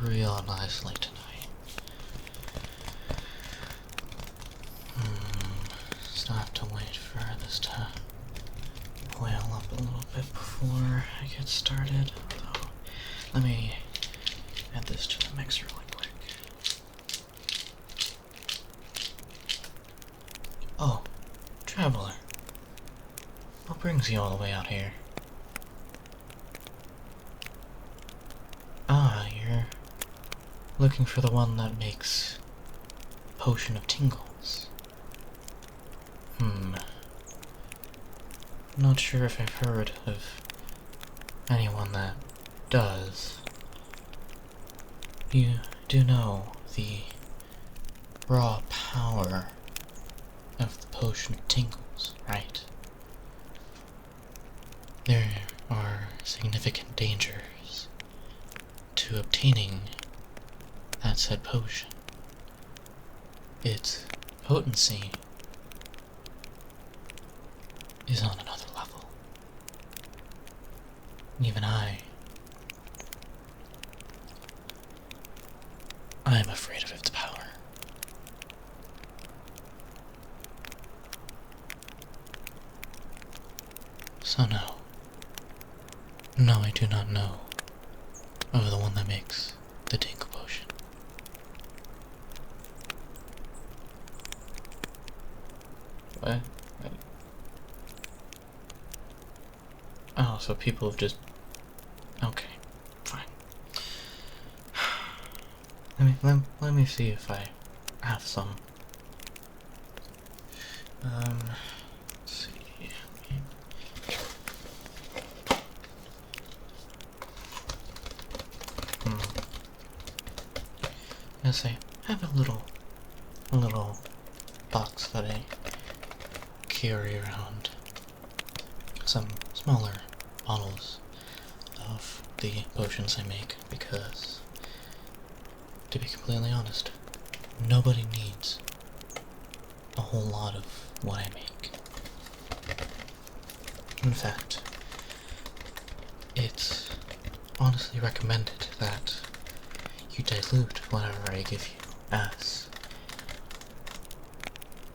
real nicely tonight. Just have to wait for this to boil up a little bit before I get started. Although, let me add this to the mixer really quick. Oh, traveler. What brings you all the way out here? Ah, you're looking for the one that makes potion of tingles. Not sure if I've heard of anyone that does. You do know the raw power of the potion of tingles, right? There are significant dangers to obtaining that said potion. Its potency is on another level. Even I am afraid of its power. So no. No, I do not know of the one that makes the tingle potion. What? Oh, so people have just... Okay, fine. Let me see if I have some. Let's see. Yes, I have a little box that I carry around. Some smaller bottles of the potions I make because, to be completely honest, nobody needs a whole lot of what I make. In fact, it's honestly recommended that you dilute whatever I give you, as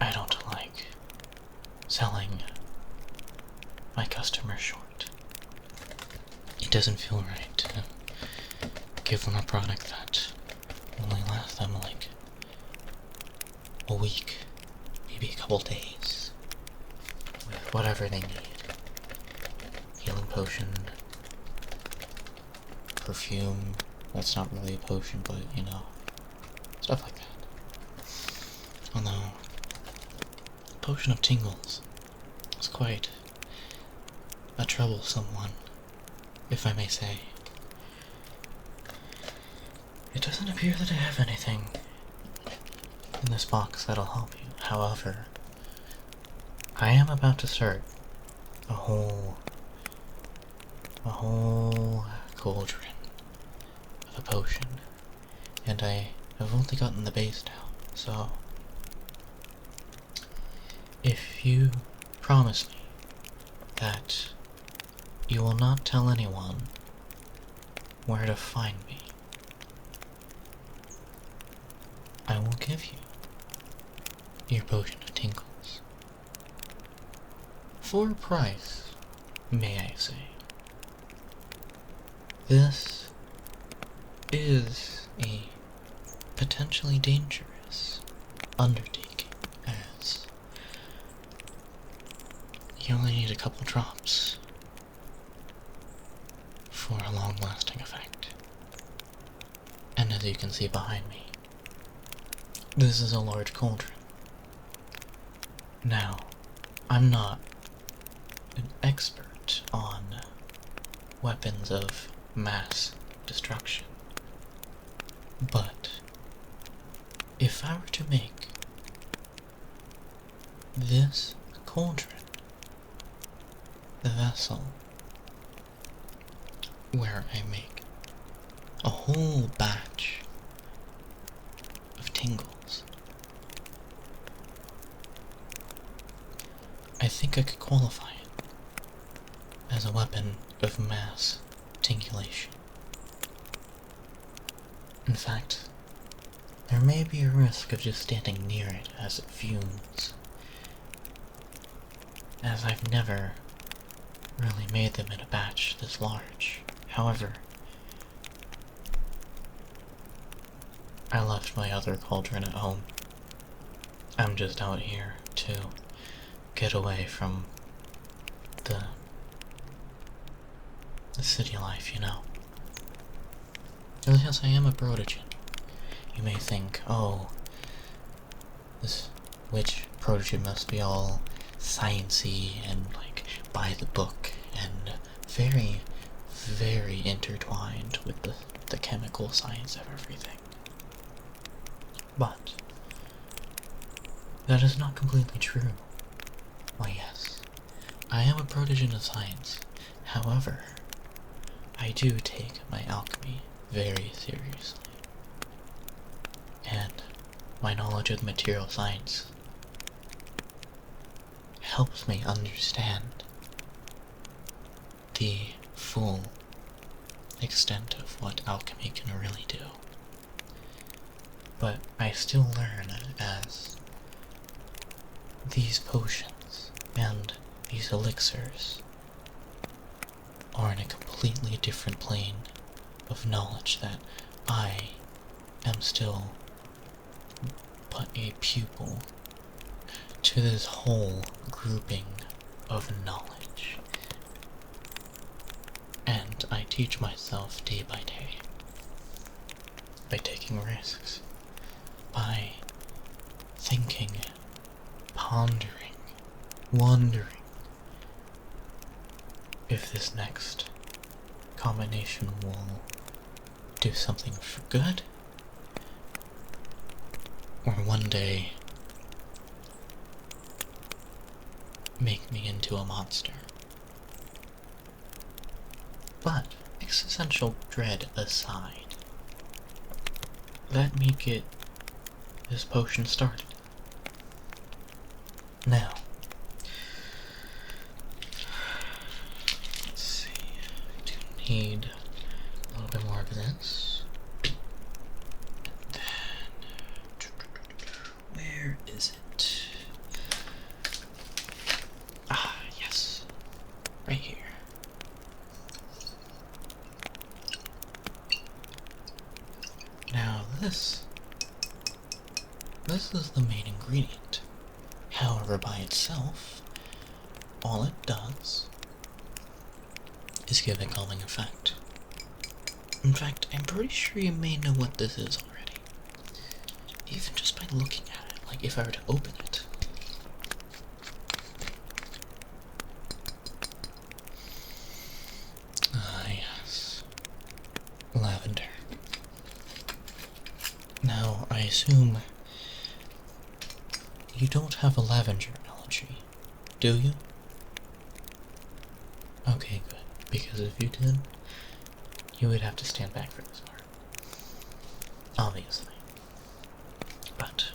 I don't like selling my customers short. It doesn't feel right to give them a product that only lasts them like a week, maybe a couple days, with whatever they need. Healing potion, perfume, that's not really a potion, but you know, stuff like that. Although, potion of tingles is quite a troublesome one, if I may say. It doesn't appear that I have anything in this box that'll help you. However, I am about to start a whole cauldron of a potion, and I have only gotten the base down, so if you promise me that you will not tell anyone where to find me, I will give you your potion of tingles. For a price, may I say. This is a potentially dangerous undertaking, as you only need a couple drops for a long-lasting effect. And as you can see behind me, this is a large cauldron. Now, I'm not an expert on weapons of mass destruction, but if I were to make this cauldron the vessel where I make a whole batch of tingles, I think I could qualify it as a weapon of mass tingulation. In fact, there may be a risk of just standing near it as it fumes, as I've never really made them in a batch this large. However, I left my other cauldron at home. I'm just out here to get away from the city life, you know. Yes, I am a Protogen. You may think, oh, this witch Protogen must be all sciencey and, like, by the book, and very, very intertwined with the chemical science of everything. But that is not completely true. Why, yes, I am a Protogen of science. However, I do take my alchemy very seriously. And my knowledge of material science helps me understand the full extent of what alchemy can really do. But I still learn as these potions and these elixirs are in a completely different plane of knowledge that I am still but a pupil to this whole grouping of knowledge. And I teach myself day by day, by taking risks, by thinking, pondering, wondering if this next combination will do something for good, or one day make me into a monster. But, existential dread aside, let me get this potion started. Now, let's see, I do need a little bit more of this. And then, where is it? Ah, yes, right here. Now this is the main ingredient. However, by itself, all it does is give a calming effect. In fact, I'm pretty sure you may know what this is already. Even just by looking at it, like if I were to open it. Ah, yes. Lavender. Now, I assume you don't have a lavender allergy, do you? Okay, good. Because if you did, you would have to stand back for this part. Obviously. But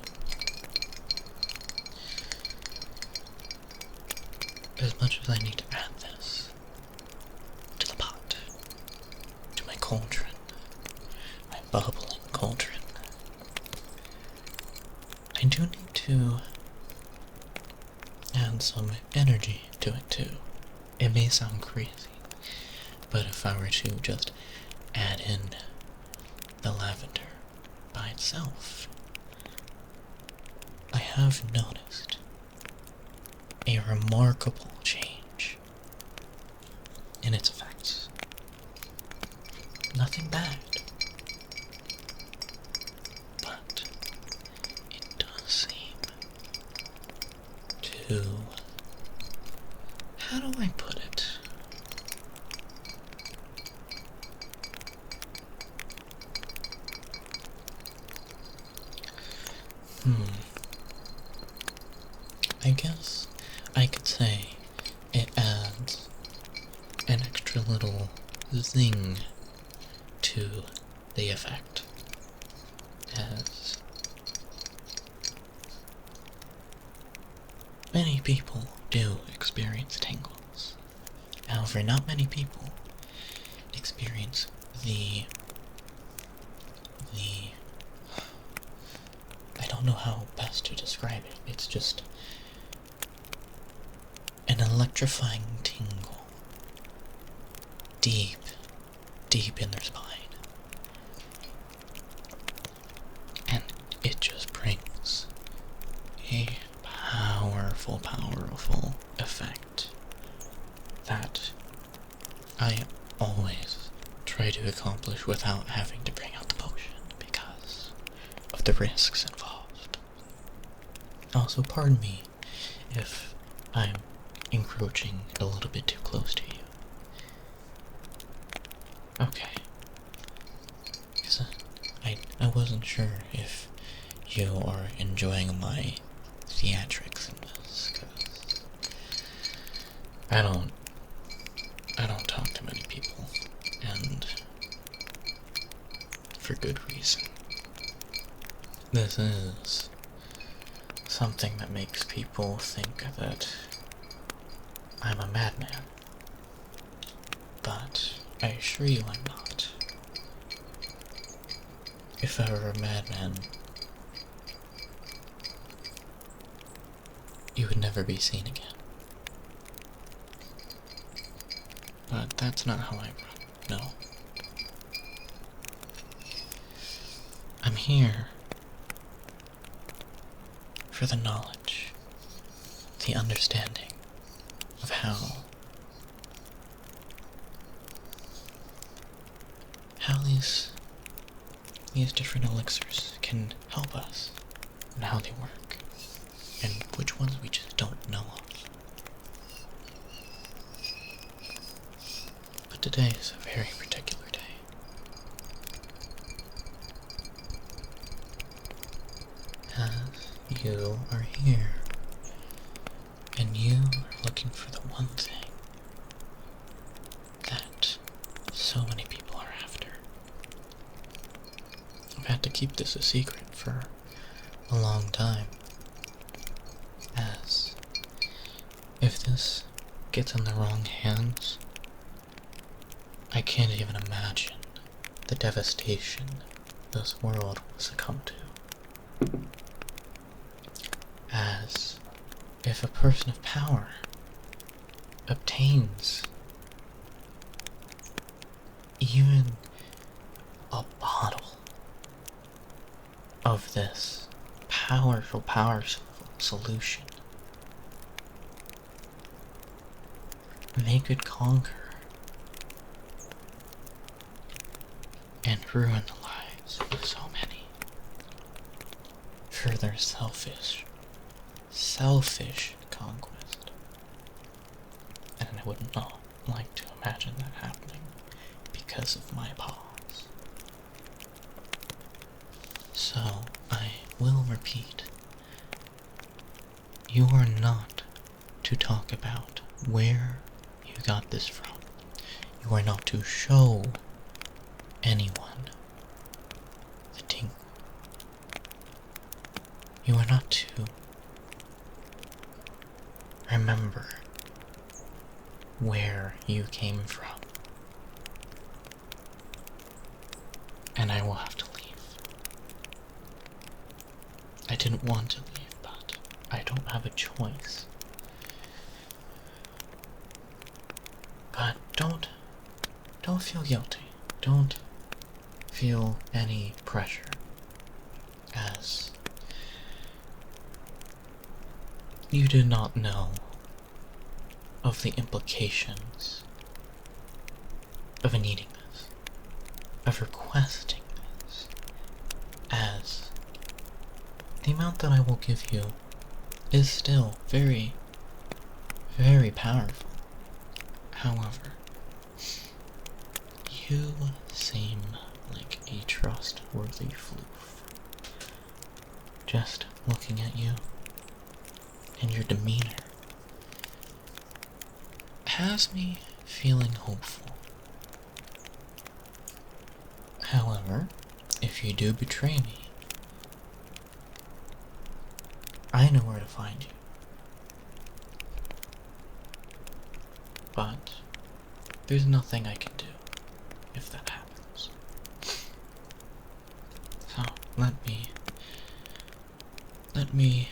as much as I need to add this to the pot, to my cauldron, my bubbling cauldron, I do need to add some energy to it too. It may sound crazy, but if I were to just add in the lavender by itself, I have noticed a remarkable change in its effects. Nothing bad, but it does seem to... how do I put it? I guess I could say it adds an extra little zing to the effect, as many people do experience tingles. However, not many people experience the the... I don't know how best to describe it. It's just an electrifying tingle deep, deep in their spine. And it just brings a powerful, powerful effect that I always try to accomplish without having to bring out the potion because of the risks involved. Also, pardon me if I'm encroaching a little bit too close to you. Okay. Because I wasn't sure if you are enjoying my theatrics in this, because I don't talk to many people, and for good reason. This is something that makes people think that I'm a madman, but I assure you I'm not. If I were a madman, you would never be seen again. But that's not how I run, no. I'm here for the knowledge, the understanding of how these different elixirs can help us, and how they work, and which ones we just don't know of. But today is a very particular day. As you are here, and you are looking for the one thing that so many people are after. I've had to keep this a secret for a long time, as if this gets in the wrong hands, I can't even imagine the devastation this world will succumb to. As if a person of power obtains even a bottle of this powerful solution, they could conquer and ruin the lives of so many for their selfish conquest. And I would not like to imagine that happening because of my paws. So, I will repeat. You are not to talk about where you got this from. You are not to show anyone the tingle. You are not to remember where you came from. And I will have to leave. I didn't want to leave, but I don't have a choice. But don't feel guilty. Don't feel any pressure, as you do not know of the implications of needing this, of requesting this, as the amount that I will give you is still very, very powerful. However, you seem like a trustworthy floof. Just looking at you and your demeanor has me feeling hopeful. However, if you do betray me, I know where to find you. But there's nothing I can do if that happens. let me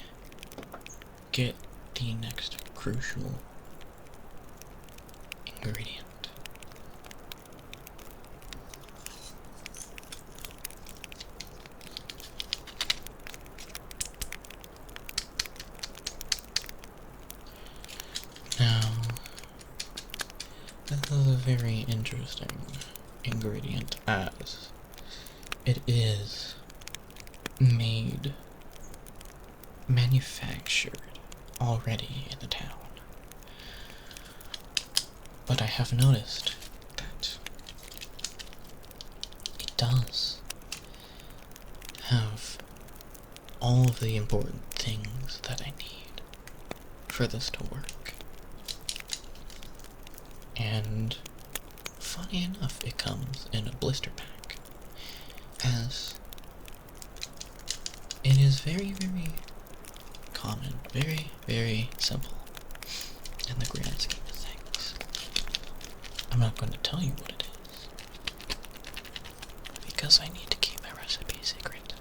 get the next crucial ingredient. Now, this is a very interesting ingredient as it is manufactured already in the town. But I have noticed that it does have all of the important things that I need for this to work. And funny enough, it comes in a blister pack, as it is very, very common, very, very simple in the grand scheme of things. I'm not going to tell you what it is, because I need to keep my recipe secret.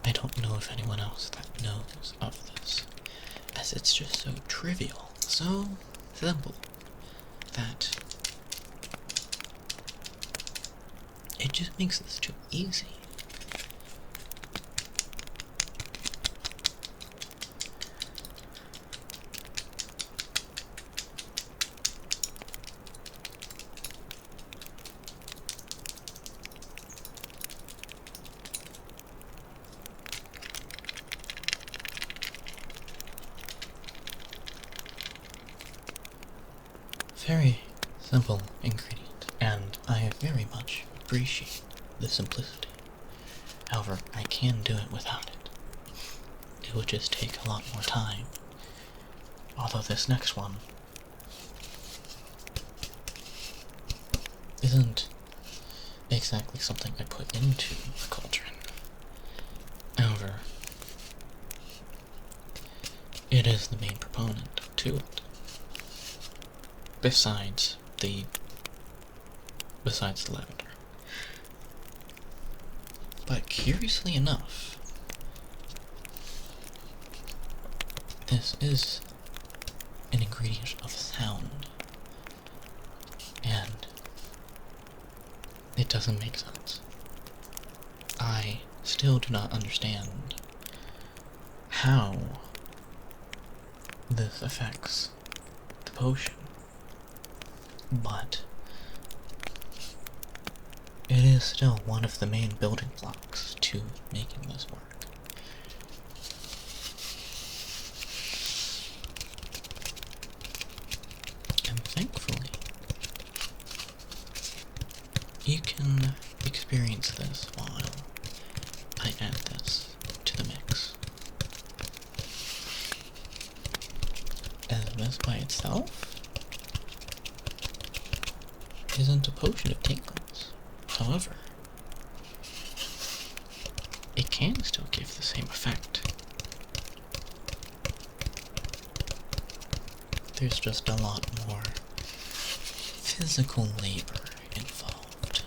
I don't know if anyone else that knows of this, as it's just so trivial, so simple, that it just makes this too easy. Very simple ingredient, and I very much appreciate the simplicity. However, I can do it without it. It would just take a lot more time. Although this next one isn't exactly something I put into the cauldron. However, it is the main proponent to it. Besides the lavender. But curiously enough, this is an ingredient of sound, and it doesn't make sense. I still do not understand how this affects the potion. But it is still one of the main building blocks to making this work. And thankfully, you can experience this while I add this to the mix. As this by itself isn't a potion of tingles. However, it can still give the same effect. There's just a lot more physical labor involved.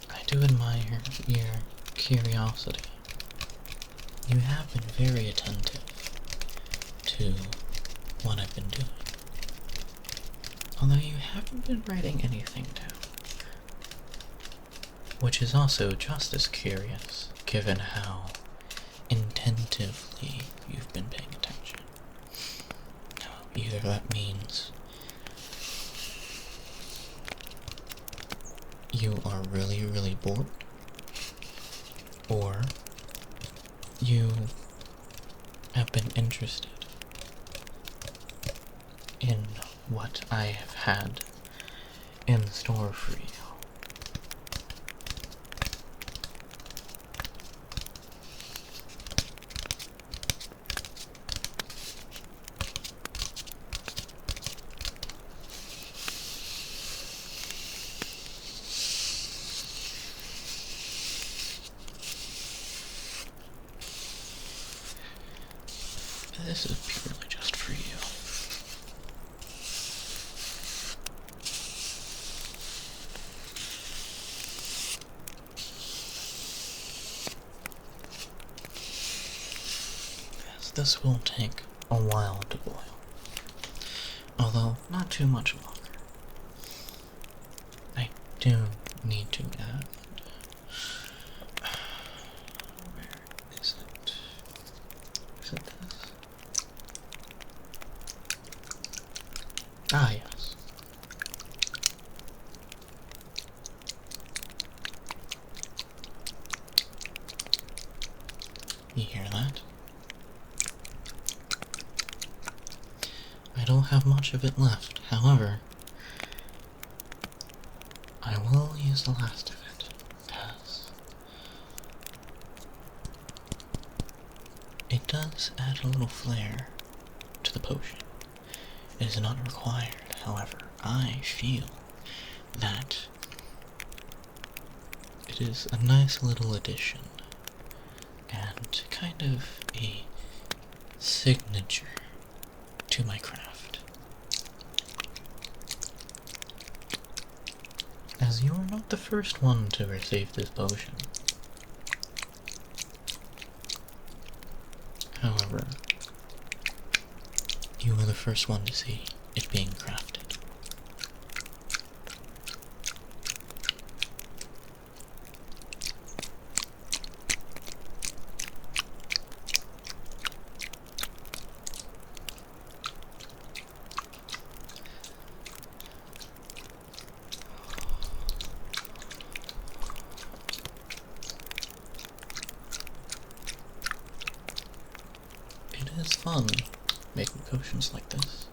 I do admire your curiosity. You have been very attentive to what I've been doing. Although you haven't been writing anything down. Which is also just as curious, given how attentively you've been paying attention. Now, either that means you are really, really bored, or you have been interested in what I have had in store for you. This is purely just for you. Yes, this will take a while to boil. Although, not too much longer. I do need to add... Where is it? Is it this? Ah, yes. You hear that? I don't have much of it left, however, I will use the last of it, because it does add a little flair to the potion. It is not required, however, I feel that it is a nice little addition, and kind of a signature to my craft. As you are not the first one to receive this potion. However, you are the first one to see it being crafted. It is fun making potions like this.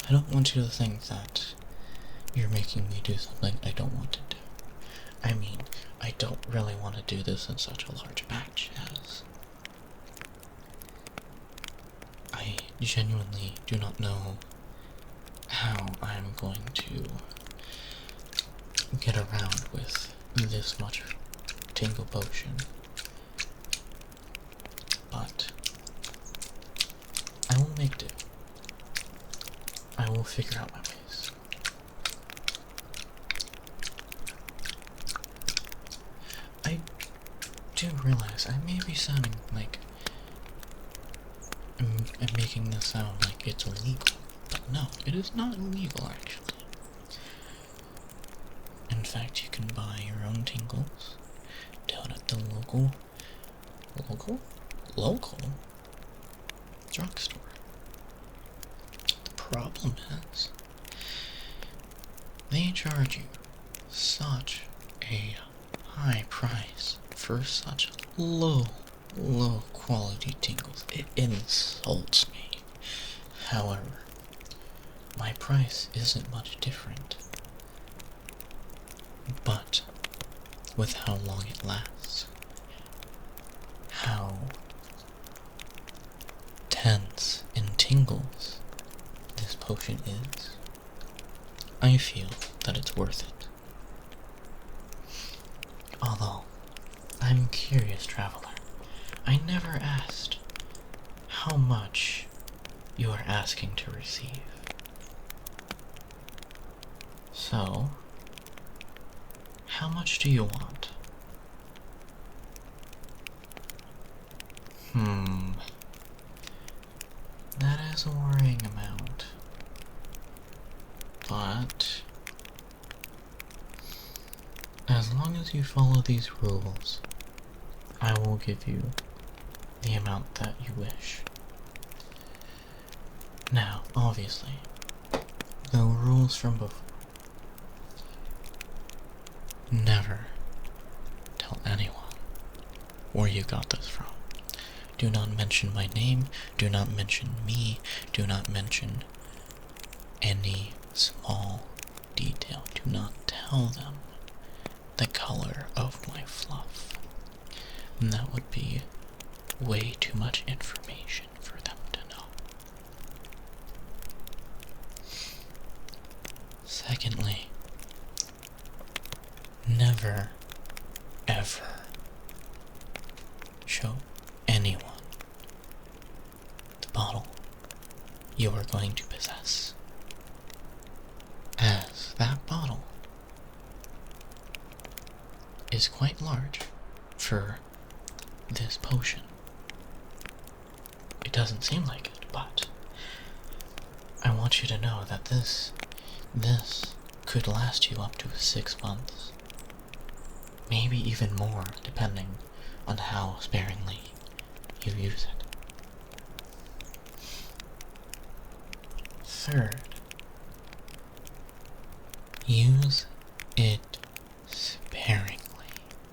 I don't want you to think that you're making me do something I don't want to do. I mean, I don't really want to do this in such a large batch, as I genuinely do not know how I'm going to get around with this much tingle potion. But I will make do. I will figure out my ways. I do realize I may be sounding like I'm making this sound like it's illegal, but no, it is not illegal actually. In fact, you can buy your own tingles down at the local drugstore. The problem is, they charge you such a high price for such low quality tingles. It insults me. However, my price isn't much different. But with how long it lasts, how tense and tingles this potion is, I feel that it's worth it. Although, I'm curious, traveler. I never asked how much you are asking to receive. So, how much do you want? That is a worrying amount. But as long as you follow these rules, I will give you the amount that you wish. Now, obviously, the rules from before. Never tell anyone where you got this from. Do not mention my name, do not mention me, do not mention any small detail. Do not tell them the color of my fluff. And that would be way too much information for them to know. Secondly, never, ever show anyone you are going to possess, as that bottle is quite large for this potion. It doesn't seem like it, but I want you to know that this could last you up to 6 months. Maybe even more, depending on how sparingly you use it. Third, use it sparingly,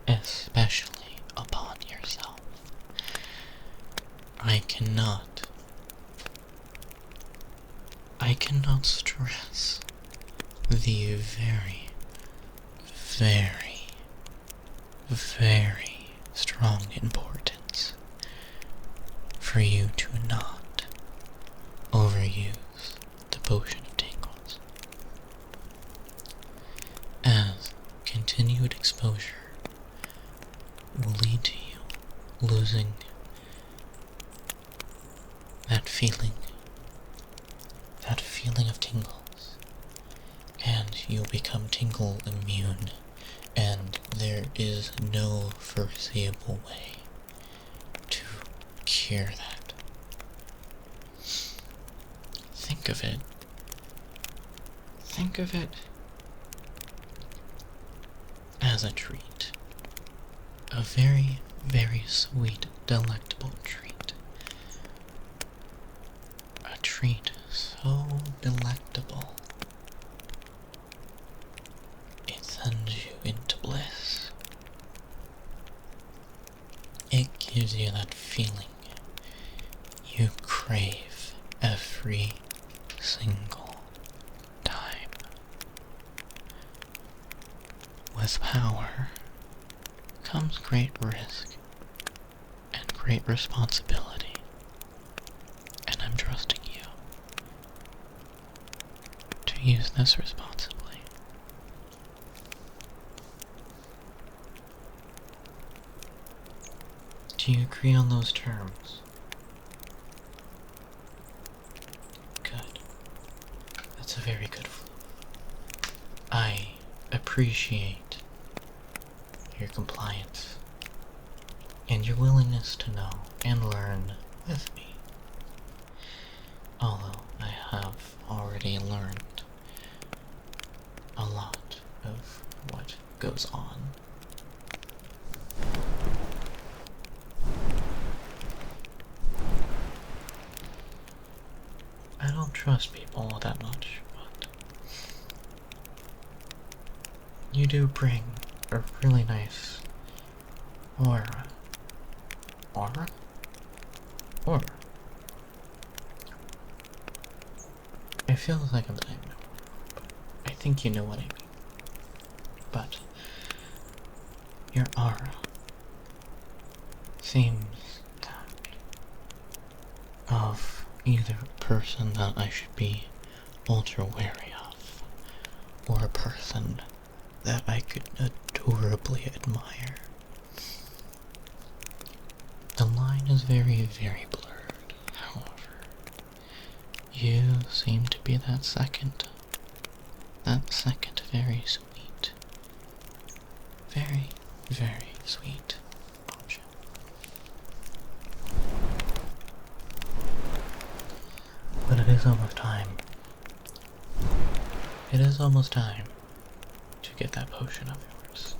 especially upon yourself. I cannot stress the very, very, very strong importance for you to not overuse the potion of tingles, as continued exposure will lead to you losing that feeling of tingles, and you'll become tingle immune, and there is no foreseeable way to cure that. Think of it as a treat. A very, very sweet, delectable treat. A treat so delectable it sends you into bliss. It gives you that feeling you crave every single time. With power comes great risk and great responsibility, and I'm trusting you to use this responsibly. Do you agree on those terms? Good. That's a very good flu. I appreciate your compliance and your willingness to know and learn with me. Although I have already learned a lot of what goes on. I don't trust people that much, but you do bring a really nice aura. Aura? Aura. It feels like I'm saying no, but I think you know what I mean. But your aura seems that of either a person that I should be ultra wary of, or a person that I could adorably admire. The line is very, very blurred, however. You seem to be that second very sweet, very, very sweet option. But it is almost time. It is almost time to get that potion of yours.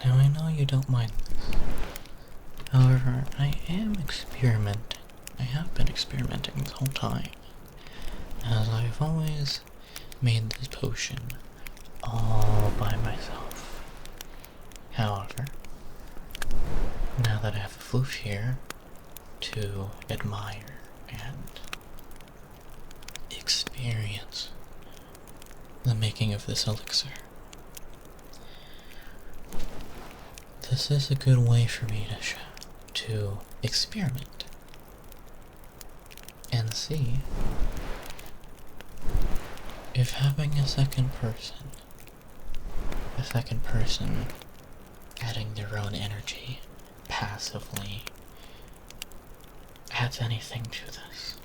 Now I know you don't mind this. However, I am experimenting. I have been experimenting this whole time, as I've always made this potion all by myself. However, now that I have a floof here to admire and experience the making of this elixir, this is a good way for me to experiment and see if having a second person adding their own energy passively adds anything to this.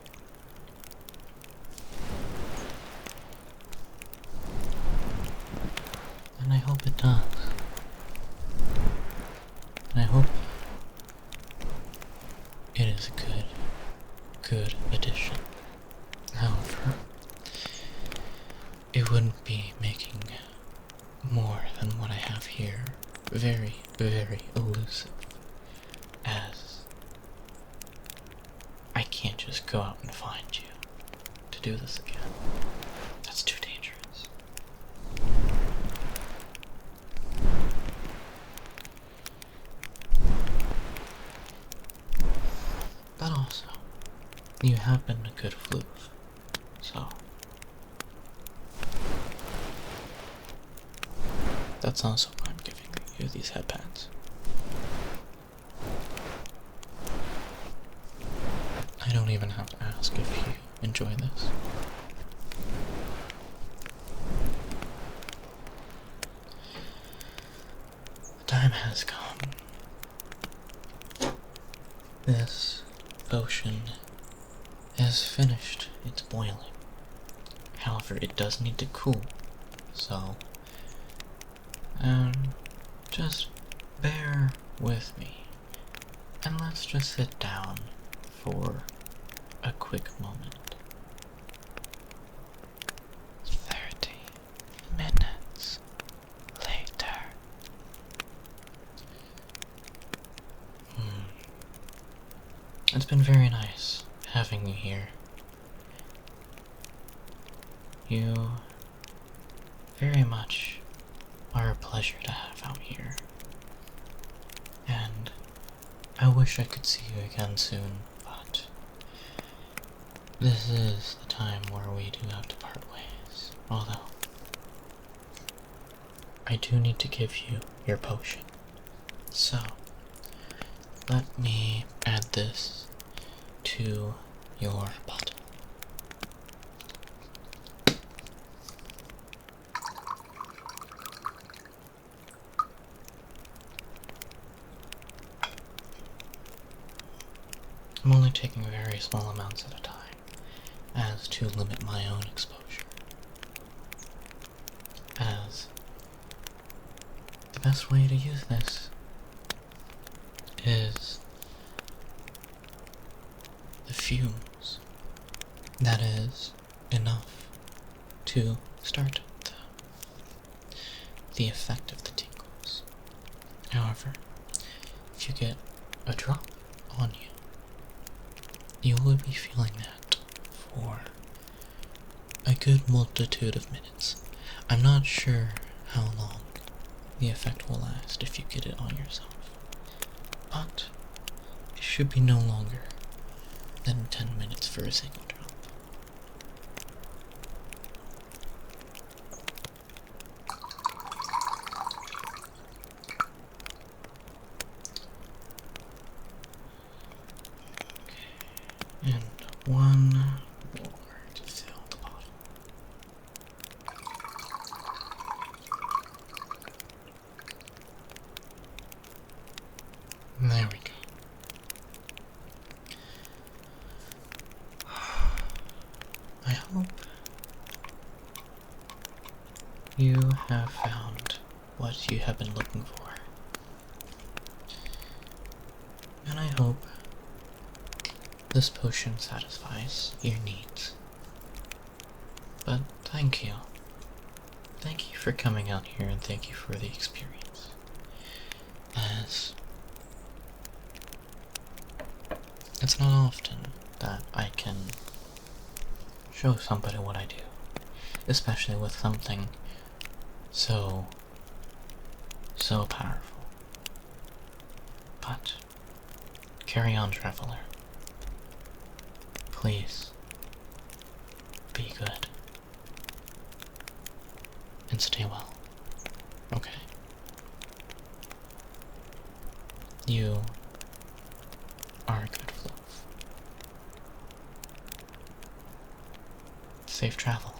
And I hope it does. And I hope it is a good addition. However, it wouldn't be making more than what I have here very, very elusive, as I can't just go out and find you to do this again. That's too dangerous. But also, you have been a good floof, so that's also why I'm giving you these headbands. I don't even have to ask if you enjoy this. The time has come. This potion is finished its boiling. However, it does need to cool, so just bear with me, and let's just sit down for a quick moment. 30 minutes later. It's been very nice having you here. You very much are a pleasure to have out here. And I wish I could see you again soon, but this is the time where we do have to part ways. Although, I do need to give you your potion. So, let me add this to your bottle. I'm only taking very small amounts at a time, as to limit my own exposure. As the best way to use this is the fumes. That is enough to start the effect of the tingles. However, if you get a drop on you, you will be feeling that for a good multitude of minutes. I'm not sure how long the effect will last if you get it on yourself, but it should be no longer than 10 minutes for a single drop. And one more to fill the bottle. There we go. I hope you have found what you have been looking for. And I hope this potion satisfies your needs. But thank you. Thank you for coming out here, and thank you for the experience. As it's not often that I can show somebody what I do, especially with something so powerful. But carry on, traveler. Please, be good, and stay well, okay? You are a good fluff. Safe travels.